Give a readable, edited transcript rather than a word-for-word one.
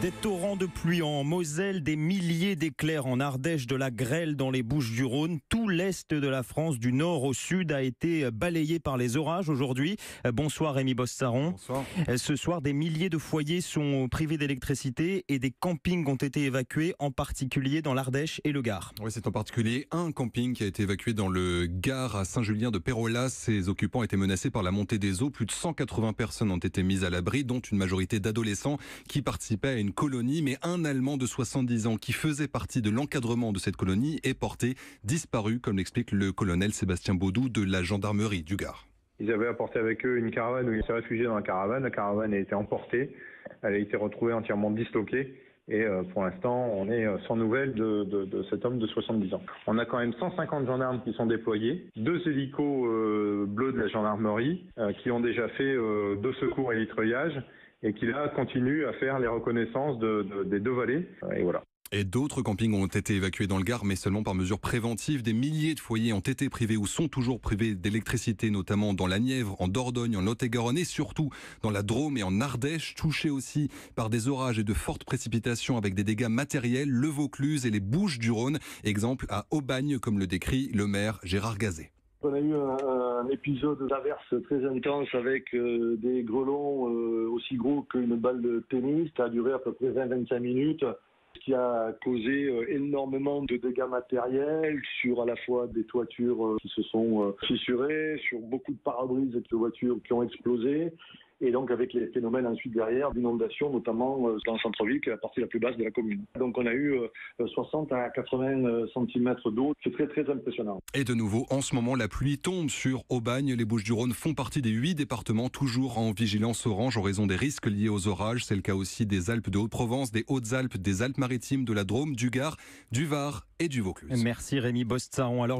Des torrents de pluie en Moselle, des milliers d'éclairs en Ardèche, de la grêle dans les Bouches-du-Rhône. Tout l'est de la France, du nord au sud, a été balayé par les orages aujourd'hui. Bonsoir Rémi Bossaron. Bonsoir. Ce soir, des milliers de foyers sont privés d'électricité et des campings ont été évacués, en particulier dans l'Ardèche et le Gard. Oui, c'est en particulier un camping qui a été évacué dans le Gard à Saint-Julien de Pérolas. Ses occupants étaient menacés par la montée des eaux. Plus de 180 personnes ont été mises à l'abri, dont une majorité d'adolescents qui participaient à une colonie, mais un Allemand de 70 ans qui faisait partie de l'encadrement de cette colonie est porté disparu, comme l'explique le colonel Sébastien Baudou de la gendarmerie du Gard. Ils avaient apporté avec eux une caravane où ils s'est réfugiés dans la caravane. La caravane a été emportée, elle a été retrouvée entièrement disloquée. Et pour l'instant, on est sans nouvelles de cet homme de 70 ans. On a quand même 150 gendarmes qui sont déployés, 2 hélicos bleus de la gendarmerie qui ont déjà fait 2 secours et litreuillage et qui là continuent à faire les reconnaissances des 2 vallées. Et voilà. Et d'autres campings ont été évacués dans le Gard, mais seulement par mesure préventive. Des milliers de foyers ont été privés ou sont toujours privés d'électricité, notamment dans la Nièvre, en Dordogne, en Lot-et-Garonne et surtout dans la Drôme et en Ardèche, touchés aussi par des orages et de fortes précipitations avec des dégâts matériels, le Vaucluse et les Bouches-du-Rhône. Exemple à Aubagne, comme le décrit le maire Gérard Gazet. On a eu un épisode d'averse très intense avec des grêlons aussi gros qu'une balle de tennis. Ça a duré à peu près 20-25 minutes. Ce qui a causé énormément de dégâts matériels sur à la fois des toitures qui se sont fissurées, sur beaucoup de pare-brises de voitures qui ont explosé, et donc avec les phénomènes ensuite derrière d'inondation, notamment dans le centre-ville, qui est la partie la plus basse de la commune. Donc on a eu 60 à 80 cm d'eau, c'est très très impressionnant. Et de nouveau, en ce moment, la pluie tombe sur Aubagne. Les Bouches-du-Rhône font partie des 8 départements toujours en vigilance orange en raison des risques liés aux orages. C'est le cas aussi des Alpes de Haute-Provence, des Hautes-Alpes, des Alpes-Maritimes, de la Drôme, du Gard, du Var et du Vaucluse. Merci Rémi Bossaron. Alors